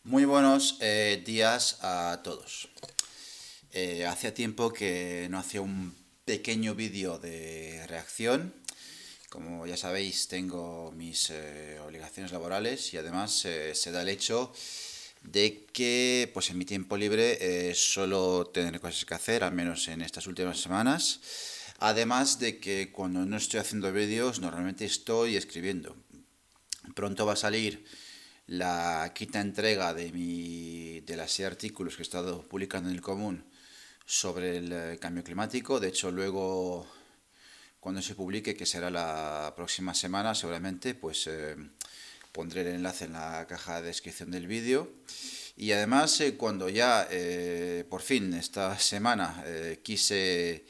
Muy buenos días a todos. Hacía tiempo que no hacía un pequeño vídeo de reacción. Como ya sabéis, tengo mis obligaciones laborales y además se da el hecho de que pues en mi tiempo libre suelo tener cosas que hacer, al menos en estas últimas semanas. Además de que cuando no estoy haciendo vídeos, normalmente estoy escribiendo. Pronto va a salir la quinta entrega de las 6 artículos que he estado publicando en el Común sobre el cambio climático. De hecho, luego, cuando se publique, que será la próxima semana, seguramente, pues pondré el enlace en la caja de descripción del vídeo. Y además, cuando ya, por fin, esta semana, quise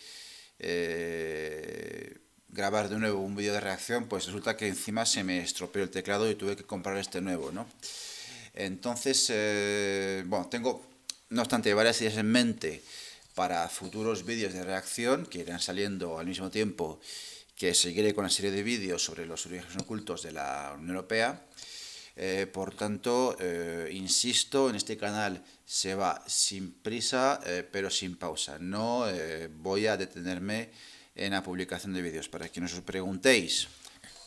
grabar de nuevo un vídeo de reacción, pues resulta que encima se me estropeó el teclado y tuve que comprar este nuevo, ¿no? Entonces, bueno, tengo, no obstante, varias ideas en mente para futuros vídeos de reacción que irán saliendo al mismo tiempo que seguiré con la serie de vídeos sobre los orígenes ocultos de la Unión Europea. Por tanto, insisto, en este canal se va sin prisa, pero sin pausa. No voy a detenerme en la publicación de vídeos. Para que no os preguntéis,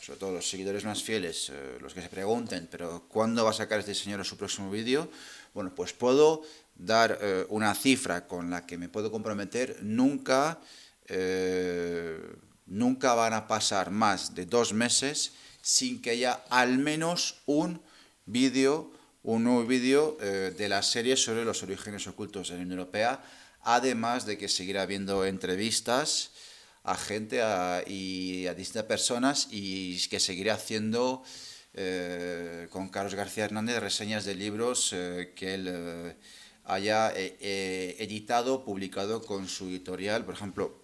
sobre todo los seguidores más fieles, los que se pregunten, pero ¿cuándo va a sacar este señor su próximo vídeo? Bueno, pues puedo dar una cifra con la que me puedo comprometer. Nunca van a pasar más de 2 meses sin que haya al menos un nuevo vídeo de la serie sobre los orígenes ocultos de la Unión Europea, además de que seguirá habiendo entrevistas a gente y a distintas personas, y que seguiré haciendo con Carlos García Hernández reseñas de libros que él haya editado, publicado con su editorial. Por ejemplo,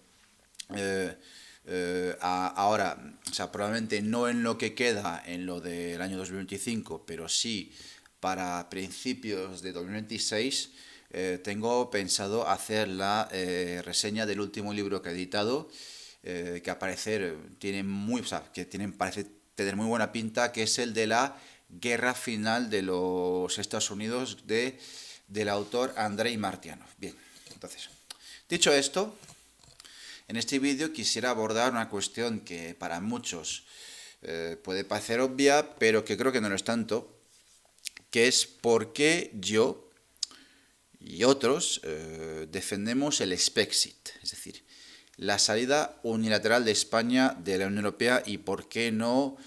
ahora, o sea, probablemente no en lo que queda en lo del año 2025, pero sí para principios de 2026, tengo pensado hacer la reseña del último libro que he editado, que al parecer parece tener muy buena pinta, que es el de la guerra final de los Estados Unidos del autor Andrei Martyanov. Bien, entonces, dicho esto, en este vídeo quisiera abordar una cuestión que para muchos puede parecer obvia, pero que creo que no lo es tanto, que es por qué yo y otros defendemos el Spexit, es decir, la salida unilateral de España de la Unión Europea, y por qué no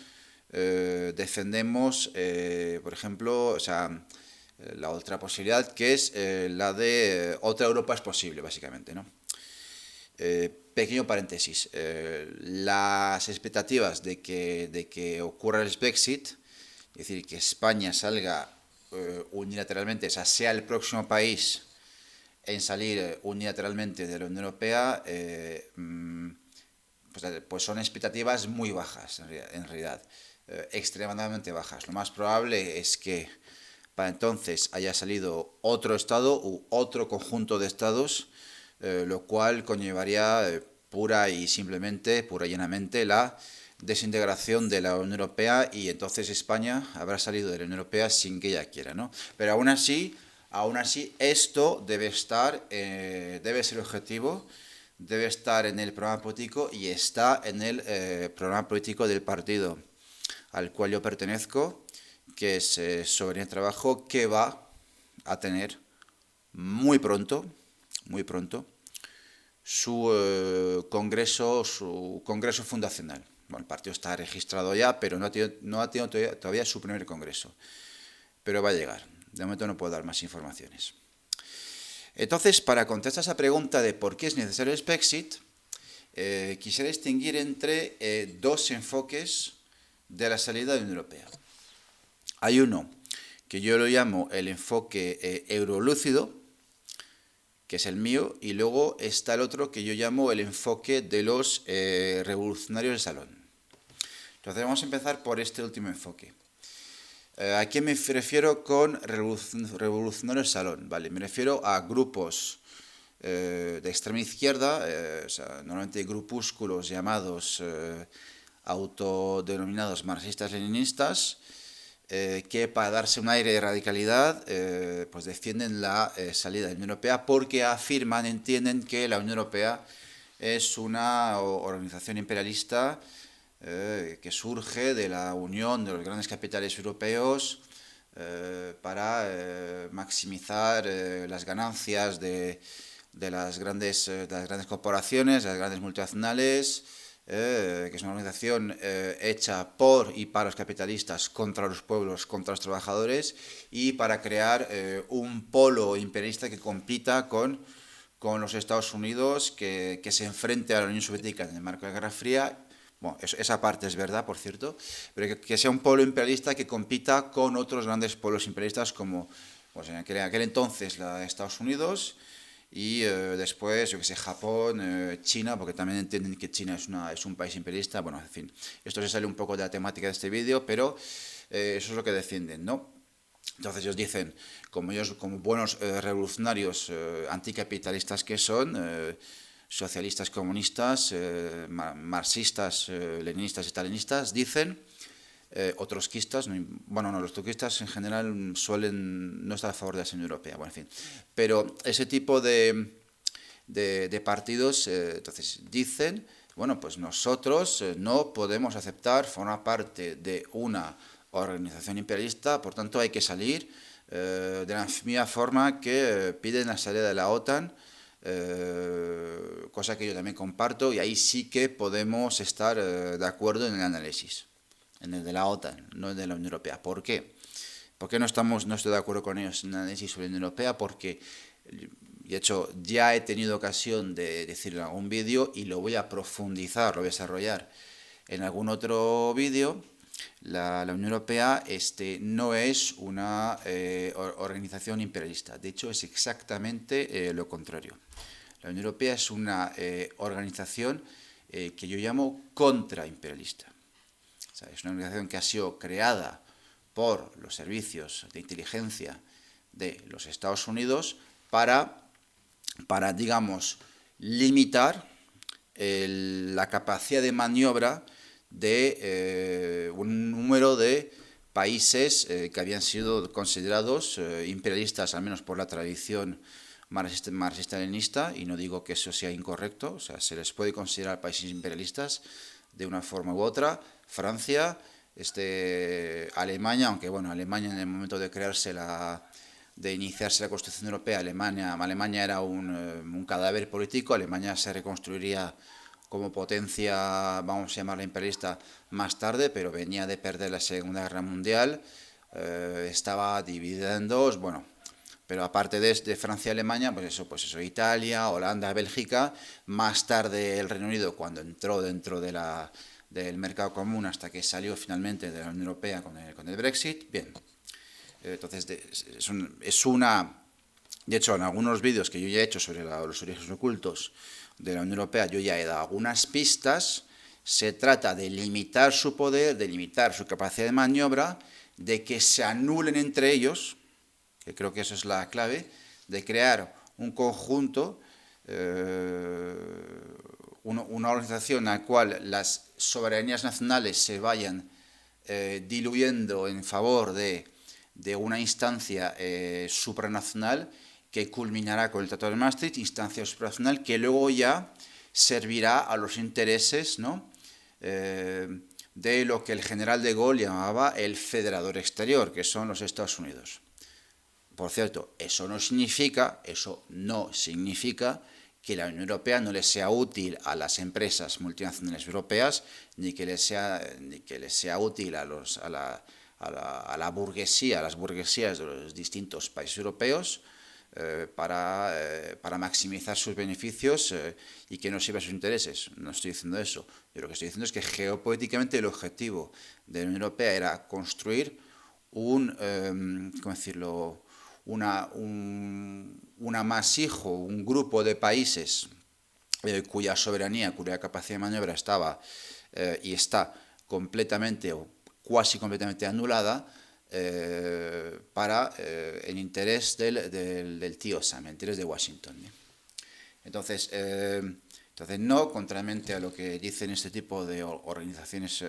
defendemos, por ejemplo, o sea, la otra posibilidad, que es la de otra Europa es posible, básicamente, ¿no? Pequeño paréntesis, las expectativas de que ocurra el Brexit, es decir, que España salga unilateralmente, o sea, sea el próximo país en salir unilateralmente de la Unión Europea, pues son expectativas muy bajas, en realidad, extremadamente bajas. Lo más probable es que para entonces haya salido otro Estado u otro conjunto de Estados, lo cual conllevaría pura y llanamente, la desintegración de la Unión Europea, y entonces España habrá salido de la Unión Europea sin que ella quiera, ¿no? Pero aún así, esto debe ser objetivo, debe estar en el programa político, y está en el programa político del partido al cual yo pertenezco, que es Soberanía y Trabajo, que va a tener muy pronto, su congreso fundacional. Bueno, el partido está registrado ya, pero no ha tenido todavía su primer congreso. Pero va a llegar. De momento no puedo dar más informaciones. Entonces, para contestar esa pregunta de por qué es necesario el Brexit, quisiera distinguir entre dos enfoques de la salida de la Unión Europea. Hay uno que yo lo llamo el enfoque eurolúcido, que es el mío, y luego está el otro que yo llamo el enfoque de los revolucionarios del salón. Entonces vamos a empezar por este último enfoque. ¿A qué me refiero con revolucionarios del salón? Vale, me refiero a grupos de extrema izquierda, o sea, normalmente grupúsculos llamados autodenominados marxistas-leninistas, que para darse un aire de radicalidad, pues defienden la salida de la Unión Europea porque afirman, entienden que la Unión Europea es una organización imperialista que surge de la unión de los grandes capitales europeos para maximizar las ganancias de las grandes corporaciones, de las grandes multinacionales, que es una organización hecha por y para los capitalistas contra los pueblos, contra los trabajadores, y para crear un polo imperialista que compita con los Estados Unidos, que se enfrente a la Unión Soviética en el marco de la Guerra Fría. Bueno, esa parte es verdad, por cierto, pero que sea un polo imperialista que compita con otros grandes polos imperialistas como, pues en aquel entonces, la de Estados Unidos, y después, yo que sé, Japón, China, porque también entienden que China es un país imperialista. Bueno, en fin, esto se sale un poco de la temática de este vídeo, pero eso es lo que defienden, ¿no? Entonces ellos dicen, ellos como buenos revolucionarios anticapitalistas que son, socialistas, comunistas, marxistas, leninistas y stalinistas, dicen, o trotskistas, bueno, no, los trotskistas en general suelen no estar a favor de la Unión Europea, bueno, en fin, pero ese tipo de partidos, entonces dicen, bueno, pues nosotros no podemos aceptar formar parte de una organización imperialista, por tanto hay que salir de la misma forma que piden la salida de la OTAN, cosa que yo también comparto, y ahí sí que podemos estar de acuerdo en el análisis, en el de la OTAN, no en el de la Unión Europea. ¿Por qué? ¿Por qué no estoy de acuerdo con ellos en el análisis sobre la Unión Europea? Porque, de hecho, ya he tenido ocasión de decirlo en algún vídeo y lo voy a profundizar, lo voy a desarrollar en algún otro vídeo. La Unión Europea no es una organización imperialista, de hecho es exactamente lo contrario. La Unión Europea es una organización que yo llamo contraimperialista. O sea, es una organización que ha sido creada por los servicios de inteligencia de los Estados Unidos para digamos, limitar la capacidad de maniobra de un número de países que habían sido considerados imperialistas, al menos por la tradición marxista-leninista, y no digo que eso sea incorrecto, o sea, se les puede considerar países imperialistas de una forma u otra. Francia, Alemania, aunque bueno, Alemania en el momento de iniciarse la Constitución Europea, Alemania era un cadáver político. Alemania se reconstruiría como potencia, vamos a llamarla imperialista, más tarde, pero venía de perder la Segunda Guerra Mundial, estaba dividida en dos, bueno, pero aparte de Francia y Alemania, pues eso, Italia, Holanda, Bélgica, más tarde el Reino Unido, cuando entró dentro del mercado común hasta que salió finalmente de la Unión Europea con el Brexit, bien. Entonces, de hecho, en algunos vídeos que yo ya he hecho sobre los orígenes ocultos de la Unión Europea, yo ya he dado algunas pistas. Se trata de limitar su poder, de limitar su capacidad de maniobra, de que se anulen entre ellos, que creo que eso es la clave, de crear un conjunto, una organización en la cual las soberanías nacionales se vayan diluyendo en favor de una instancia supranacional que culminará con el Tratado de Maastricht, instancia supranacional que luego ya servirá a los intereses, ¿no?, de lo que el general de Gaulle llamaba el federador exterior, que son los Estados Unidos. Por cierto, eso no significa que la Unión Europea no le sea útil a las empresas multinacionales europeas, ni que le sea útil a la burguesía, a las burguesías de los distintos países europeos, para maximizar sus beneficios y que no sirva a sus intereses. No estoy diciendo eso. Yo lo que estoy diciendo es que geopolíticamente el objetivo de la Unión Europea era construir un amasijo, un grupo de países cuya soberanía, cuya capacidad de maniobra estaba y está completamente o cuasi completamente anulada, para el interés del tío Sam, el interés de Washington. Entonces, no, contrariamente a lo que dicen este tipo de organizaciones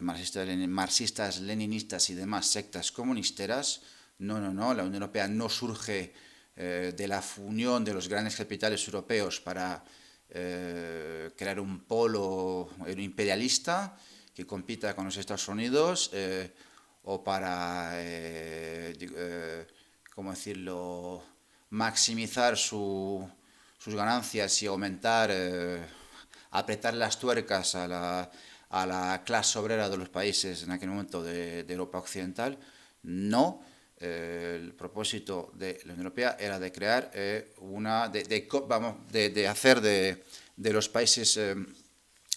marxistas, leninistas y demás sectas comunisteras. No, la Unión Europea no surge de la unión de los grandes capitales europeos para crear un polo imperialista que compita con los Estados Unidos o para, ¿cómo decirlo?, maximizar sus ganancias y aumentar, apretar las tuercas a la clase obrera de los países en aquel momento de Europa Occidental. No, el propósito de la Unión Europea era de crear de hacer de los países de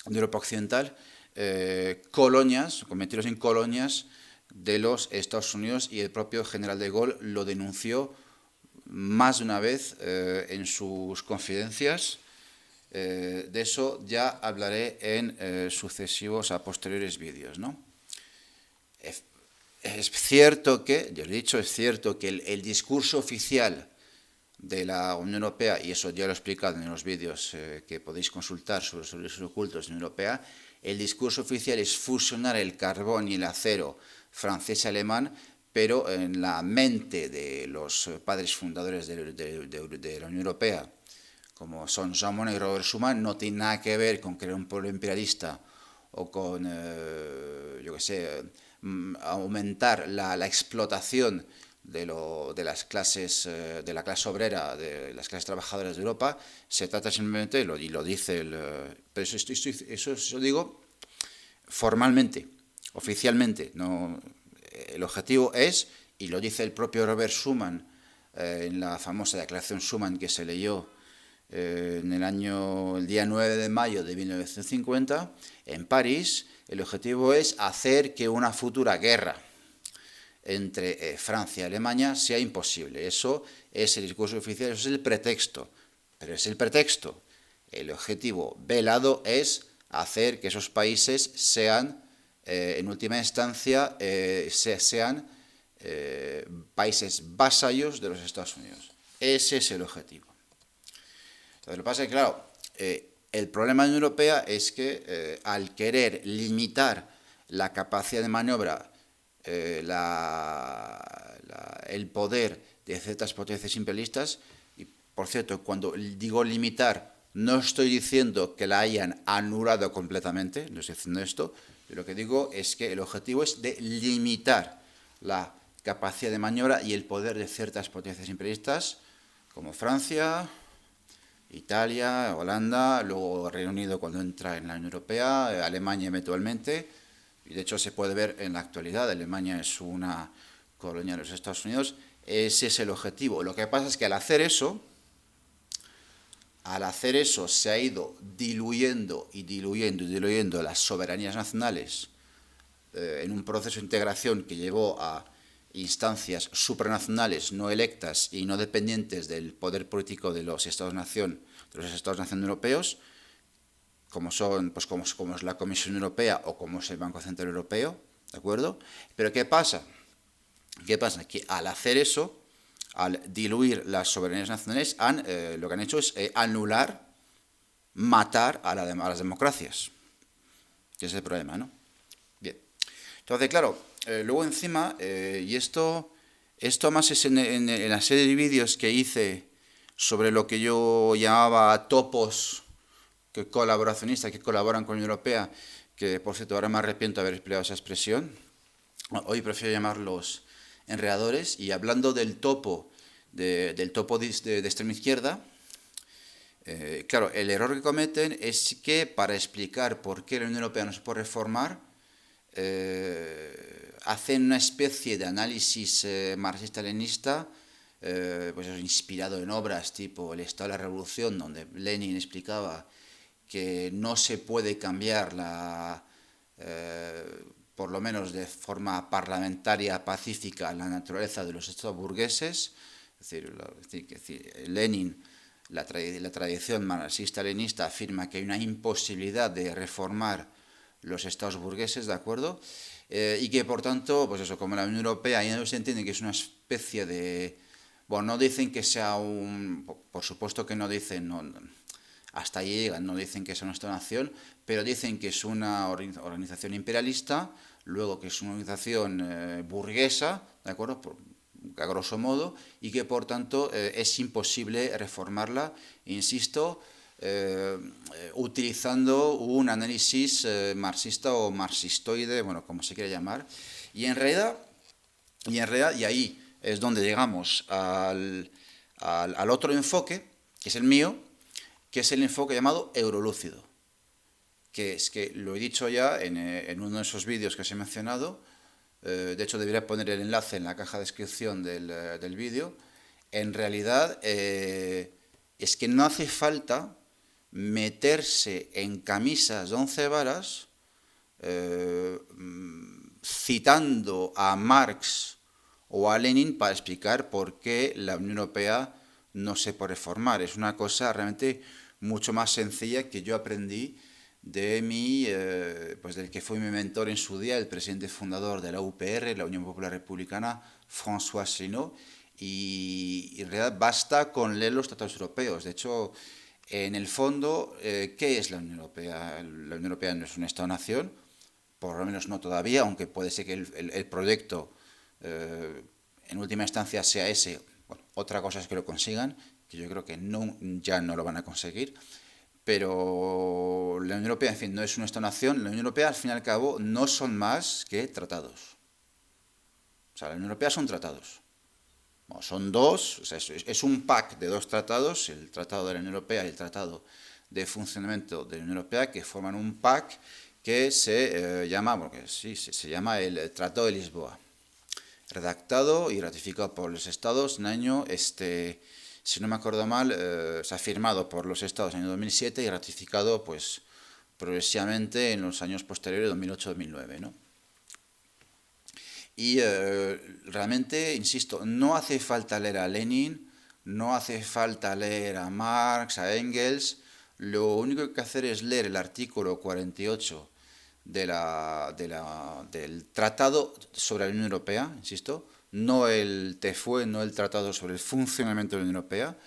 Europa Occidental colonias, convertirlos en colonias de los Estados Unidos, y el propio general de Gaulle lo denunció más de una vez en sus confidencias. De eso ya hablaré en sucesivos a posteriores vídeos, ¿no? Es cierto que, ya lo he dicho, es cierto que el discurso oficial de la Unión Europea, y eso ya lo he explicado en los vídeos que podéis consultar sobre los servicios ocultos de la Unión Europea, el discurso oficial es fusionar el carbón y el acero francés y alemán, pero en la mente de los padres fundadores de la Unión Europea, como son Jean Monnet y Robert Schuman, no tiene nada que ver con crear un pueblo imperialista o con, yo qué sé, aumentar la explotación de las clases, de la clase obrera, de las clases trabajadoras de Europa. Se trata simplemente, y lo dice pero eso digo formalmente, oficialmente. No, el objetivo es, y lo dice el propio Robert Schuman en la famosa declaración Schuman que se leyó el día 9 de mayo de 1950, en París. El objetivo es hacer que una futura guerra entre Francia y Alemania sea imposible. Eso es el discurso oficial, eso es el pretexto. Pero es el pretexto. El objetivo velado es hacer que esos países sean, en última instancia, sean países vasallos de los Estados Unidos. Ese es el objetivo. Entonces, lo que pasa es que, claro, el problema de la Unión Europea es que al querer limitar la capacidad de maniobra, el poder de ciertas potencias imperialistas, y por cierto, cuando digo limitar, no estoy diciendo que la hayan anulado completamente, no estoy diciendo esto, pero lo que digo es que el objetivo es de limitar la capacidad de maniobra y el poder de ciertas potencias imperialistas, como Francia, Italia, Holanda, luego Reino Unido cuando entra en la Unión Europea, Alemania eventualmente, y de hecho se puede ver en la actualidad, Alemania es una colonia de los Estados Unidos. Ese es el objetivo. Lo que pasa es que al hacer eso se ha ido diluyendo las soberanías nacionales en un proceso de integración que llevó a instancias supranacionales no electas y no dependientes del poder político de los Estados-nación europeos, como es la Comisión Europea o como es el Banco Central Europeo, ¿de acuerdo? Pero ¿qué pasa? Que al hacer eso, al diluir las soberanías nacionales, lo que han hecho es anular, matar a las democracias. Que es el problema, ¿no? Bien. Entonces, claro, luego encima, y esto más es en la serie de vídeos que hice sobre lo que yo llamaba topos colaboracionistas que colaboran con la Unión Europea, que por cierto ahora me arrepiento de haber empleado esa expresión. Hoy prefiero llamarlos enredadores. Y hablando del topo de extrema izquierda, claro, el error que cometen es que para explicar por qué la Unión Europea no se puede reformar, hacen una especie de análisis marxista-leninista, pues inspirado en obras tipo El Estado de la Revolución, donde Lenin explicaba que no se puede cambiar por lo menos de forma parlamentaria, pacífica, la naturaleza de los estados burgueses. Es decir, Lenin, la tradición marxista-leninista afirma que hay una imposibilidad de reformar los estados burgueses, ¿de acuerdo? Y que por tanto, pues eso, como la Unión Europea ya no se entiende que es una especie de... Bueno, no dicen que sea por supuesto que no dicen... hasta ahí llegan, no dicen que es una Estado-nación, pero dicen que es una organización imperialista, luego que es una organización burguesa, ¿de acuerdo? A grosso modo, y que por tanto es imposible reformarla, insisto, utilizando un análisis marxista o marxistoide, bueno, como se quiera llamar, y en realidad, y ahí es donde llegamos al otro enfoque, que es el mío, que es el enfoque llamado eurolúcido, que es que lo he dicho ya en uno de esos vídeos que os he mencionado. De hecho debería poner el enlace en la caja de descripción del vídeo. En realidad es que no hace falta meterse en camisas de 11 varas citando a Marx o a Lenin para explicar por qué la Unión Europea no se puede reformar. Es una cosa realmente mucho más sencilla que yo aprendí de pues del que fue mi mentor en su día, el presidente fundador de la UPR, la Unión Popular Republicana, François Asselineau, y en realidad basta con leer los tratados europeos. De hecho, en el fondo, ¿qué es la Unión Europea? La Unión Europea no es un Estado-nación, por lo menos no todavía, aunque puede ser que el proyecto en última instancia sea ese. Bueno, otra cosa es que lo consigan, que yo creo que ya no lo van a conseguir. Pero la Unión Europea, en fin, no es una Estado-nación. La Unión Europea, al fin y al cabo, no son más que tratados. O sea, la Unión Europea son tratados. Bueno, son dos, o sea, es un pack de dos tratados, el Tratado de la Unión Europea y el Tratado de Funcionamiento de la Unión Europea, que forman un pack que se llama, porque sí, se llama el Tratado de Lisboa, redactado y ratificado por los Estados en el año, si no me acuerdo mal, se ha firmado por los Estados en el año 2007 y ratificado pues progresivamente en los años posteriores, 2008-2009, ¿no? Y realmente, insisto, no hace falta leer a Lenin, no hace falta leer a Marx, a Engels. Lo único que hay que hacer es leer el artículo 48 del Tratado sobre la Unión Europea, insisto, no el TFUE, no el Tratado sobre el Funcionamiento de la Unión Europea.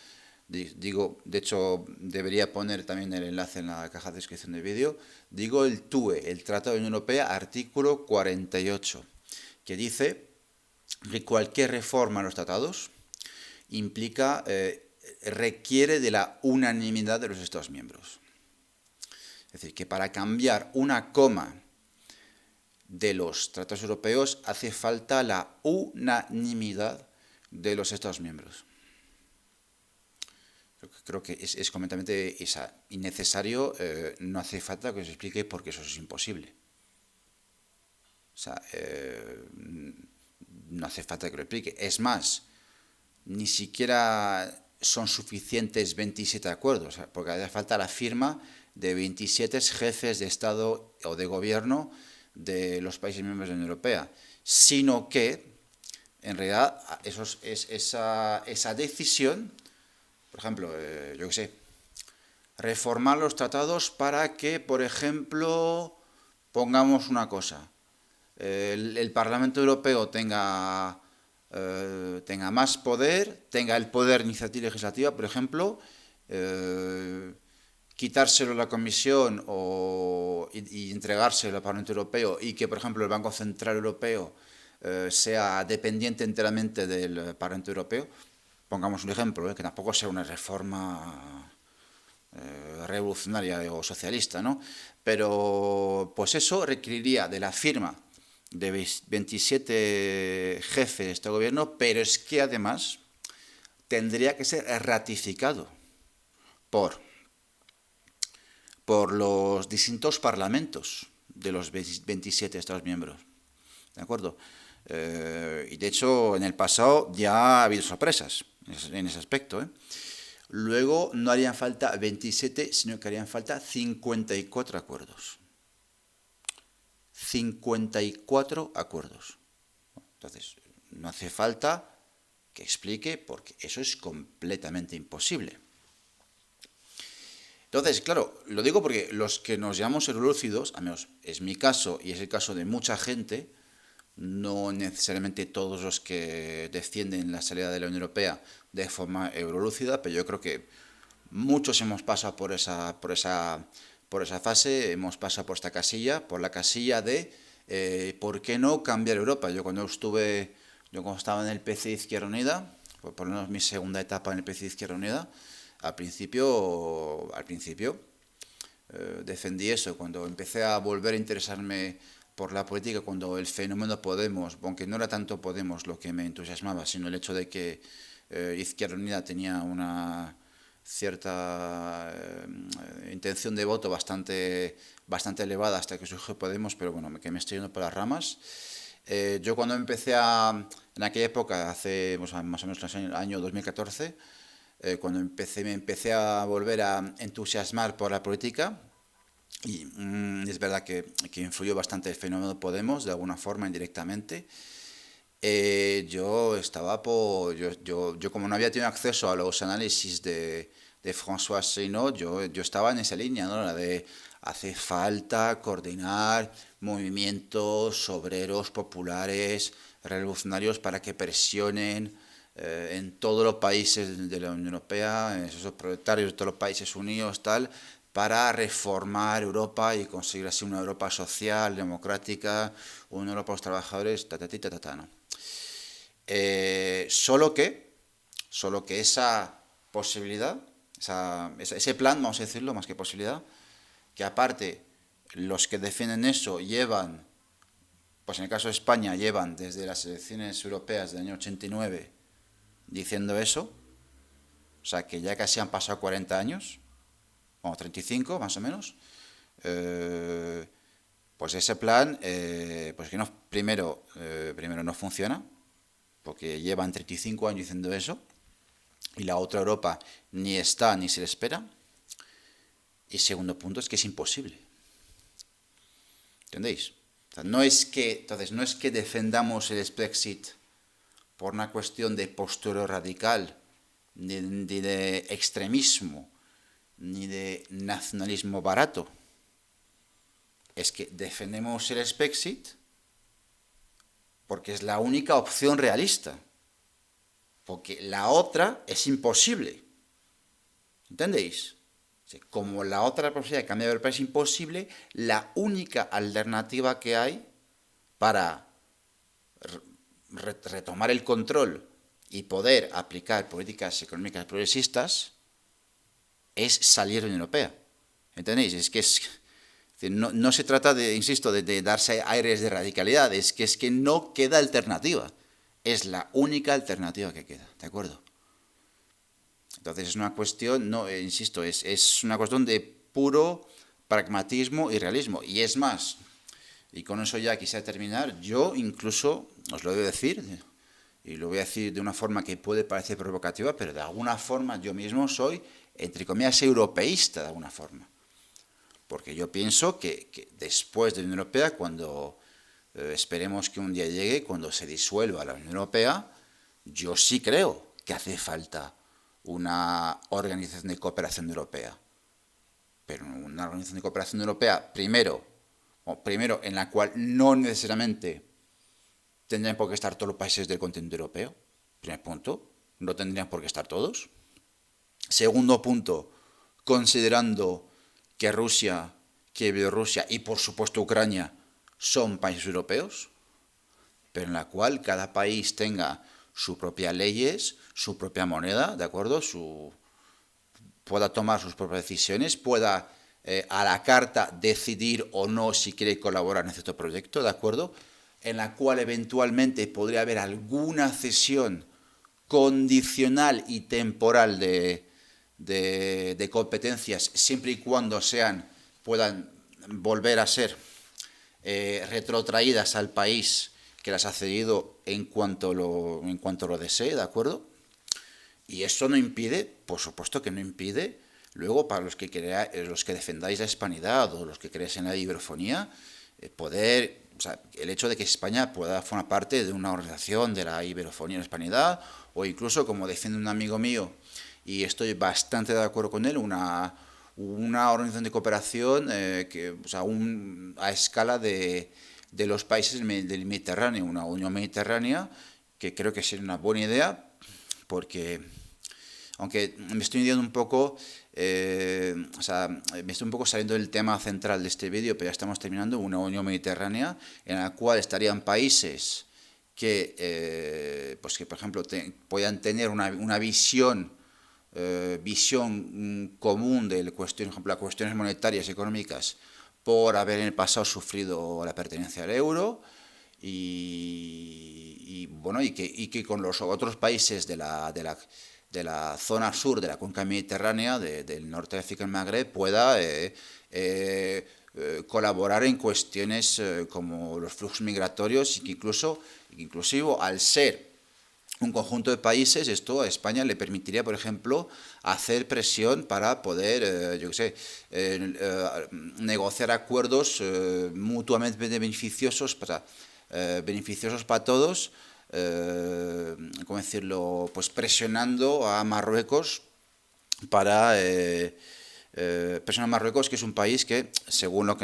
Digo, de hecho, debería poner también el enlace en la caja de descripción del vídeo. Digo el TUE, el Tratado de la Unión Europea, artículo 48, que dice que cualquier reforma a los tratados implica, requiere de la unanimidad de los Estados miembros. Es decir, que para cambiar una coma de los tratados europeos hace falta la unanimidad de los Estados miembros. Creo que es completamente innecesario, no hace falta que os explique porque eso es imposible. O sea, no hace falta que lo explique. Es más, ni siquiera son suficientes 27 acuerdos, porque hace falta la firma de 27 jefes de Estado o de gobierno de los países miembros de la Unión Europea, sino que, en realidad, esa decisión, por ejemplo, yo qué sé, reformar los tratados para que, por ejemplo, pongamos una cosa, el Parlamento Europeo tenga más poder, tenga el poder de iniciativa legislativa, por ejemplo, quitárselo a la Comisión y entregárselo al Parlamento Europeo, y que, por ejemplo, el Banco Central Europeo sea dependiente enteramente del Parlamento Europeo. Pongamos un ejemplo, que tampoco sea una reforma revolucionaria o socialista, ¿no? Pero pues eso requeriría de la firma de 27 jefes de este gobierno, pero es que además tendría que ser ratificado por los distintos parlamentos de los 27 Estados miembros. ¿De acuerdo? Y de hecho, en el pasado ya ha habido sorpresas en ese aspecto. Luego no harían falta 27, sino que harían falta 54 acuerdos. 54 acuerdos. Entonces, no hace falta que explique porque eso es completamente imposible. Entonces, claro, lo digo porque los que nos llamamos eurolúcidos, al menos es mi caso y es el caso de mucha gente, no necesariamente todos los que defienden la salida de la Unión Europea de forma eurolúcida, pero yo creo que muchos hemos pasado por esa fase, hemos pasado por esta casilla, por la casilla de ¿por qué no cambiar Europa? Yo cuando estaba en el PC Izquierda Unida, por lo menos mi segunda etapa en el PC Izquierda Unida, al principio defendí eso. Cuando empecé a volver a interesarme por la política, cuando el fenómeno Podemos, aunque no era tanto Podemos lo que me entusiasmaba, sino el hecho de que Izquierda Unida tenía una cierta intención de voto bastante elevada hasta que surgió Podemos, pero bueno, que me estoy yendo por las ramas. Yo cuando en aquella época, hace más o menos el año 2014, cuando me empecé a volver a entusiasmar por la política, y es verdad que influyó bastante el fenómeno Podemos, de alguna forma, indirectamente. Yo como no había tenido acceso a los análisis de François Seynaud, yo estaba en esa línea, ¿no? La de hace falta coordinar movimientos obreros, populares, revolucionarios para que presionen en todos los países de la Unión Europea, esos proletarios de todos los países unidos, tal, para reformar Europa y conseguir así una Europa social, democrática, una Europa de los trabajadores, ¿no? Solo que esa posibilidad, ese plan, vamos a decirlo, más que posibilidad, que aparte los que defienden eso llevan, pues en el caso de España, llevan desde las elecciones europeas del año 89 diciendo eso, o sea que ya casi han pasado 40 años, o 35 más o menos, pues ese plan, pues que no, primero no funciona, porque llevan 35 años diciendo eso, y la otra Europa ni está ni se le espera. Y segundo punto es que es imposible. ¿Entendéis? O sea, no es que defendamos el Brexit por una cuestión de postura radical, ni de extremismo, ni de nacionalismo barato. Es que defendemos el Brexit porque es la única opción realista. Porque la otra es imposible. ¿Entendéis? Como la otra posibilidad de cambiar de Europa es imposible, la única alternativa que hay para retomar el control y poder aplicar políticas económicas progresistas es salir de la Unión Europea. ¿Entendéis? No se trata de, insisto, de darse aires de radicalidad, es que no queda alternativa. Es la única alternativa que queda, ¿de acuerdo? Entonces es una cuestión, no, insisto, es una cuestión de puro pragmatismo y realismo. Y es más, y con eso ya quisiera terminar, yo incluso, os lo voy a decir, y lo voy a decir de una forma que puede parecer provocativa, pero de alguna forma yo mismo soy, entre comillas, europeísta de alguna forma. Porque yo pienso que después de la Unión Europea, cuando esperemos que un día llegue, cuando se disuelva la Unión Europea, yo sí creo que hace falta una organización de cooperación europea. Pero una organización de cooperación europea, primero en la cual no necesariamente tendrían por qué estar todos los países del continente europeo. Primer punto, no tendrían por qué estar todos. Segundo punto, considerando que Rusia, que Bielorrusia y por supuesto Ucrania son países europeos, pero en la cual cada país tenga sus propias leyes, su propia moneda, ¿de acuerdo? Pueda tomar sus propias decisiones, pueda a la carta decidir o no si quiere colaborar en cierto proyecto, ¿de acuerdo? En la cual eventualmente podría haber alguna cesión condicional y temporal de competencias, siempre y cuando puedan volver a ser retrotraídas al país que las ha cedido en cuanto lo desee, ¿de acuerdo? Y eso no impide, por supuesto que no impide, luego para los que defendáis la hispanidad o los que creéis en la iberofonía, el hecho de que España pueda formar parte de una organización de la iberofonía y la hispanidad, o incluso, como defiende un amigo mío, y estoy bastante de acuerdo con él, una organización de cooperación a escala de los países del Mediterráneo, una unión mediterránea, que creo que sería una buena idea, porque aunque me estoy yendo un poco, o sea, me estoy un poco saliendo del tema central de este vídeo, pero ya estamos terminando una Unión Mediterránea en la cual estarían países que, pues que por ejemplo, puedan tener una visión común de cuestiones, por ejemplo, las cuestiones monetarias y económicas por haber en el pasado sufrido la pertenencia al euro bueno, y que con los otros países de la zona sur de la cuenca mediterránea, del norte de África y el Magreb, pueda colaborar en cuestiones como los flujos migratorios y que inclusive al ser un conjunto de países, esto a España le permitiría, por ejemplo, hacer presión para poder, yo qué sé, negociar acuerdos mutuamente beneficiosos para todos, ¿cómo decirlo? Pues presionando a Marruecos para presionar a Marruecos, que es un país que, según lo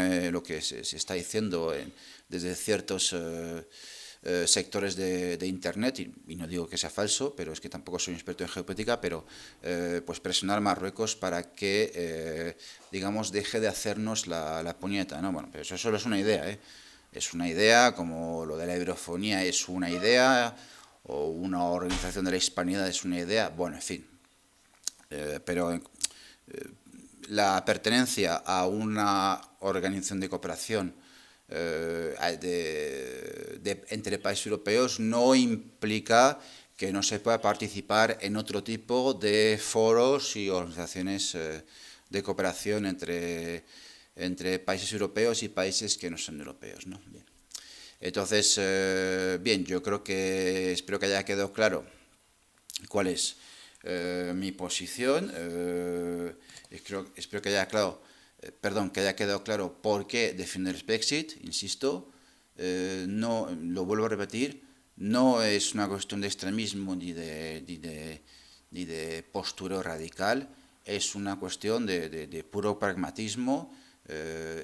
que se está diciendo desde ciertos sectores de Internet, y no digo que sea falso, pero es que tampoco soy un experto en geopolítica, pero pues presionar a Marruecos para que, digamos, deje de hacernos la puñeta, ¿no? Bueno, pero eso solo es una idea, ¿eh? Es una idea, como lo de la eurofonía es una idea, o una organización de la hispanidad es una idea, bueno, en fin. Pero la pertenencia a una organización de cooperación entre países europeos no implica que no se pueda participar en otro tipo de foros y organizaciones de cooperación entre países europeos y países que no son europeos, ¿no? Bien. Entonces, bien, yo creo que espero que haya quedado claro cuál es mi posición. Espero que haya que haya quedado claro por qué defender el Brexit, insisto. No, lo vuelvo a repetir, no es una cuestión de extremismo ni de postura radical, es una cuestión de puro pragmatismo,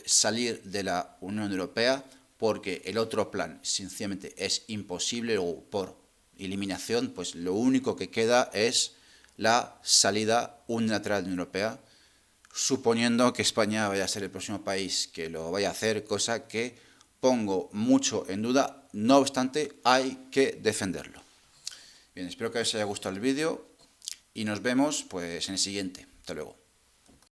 salir de la Unión Europea porque el otro plan sencillamente es imposible, o por eliminación, pues lo único que queda es la salida unilateral de la Unión Europea, suponiendo que España vaya a ser el próximo país que lo vaya a hacer, cosa que pongo mucho en duda. No obstante, hay que defenderlo. Bien, espero que os haya gustado el vídeo y nos vemos pues en el siguiente. Hasta luego.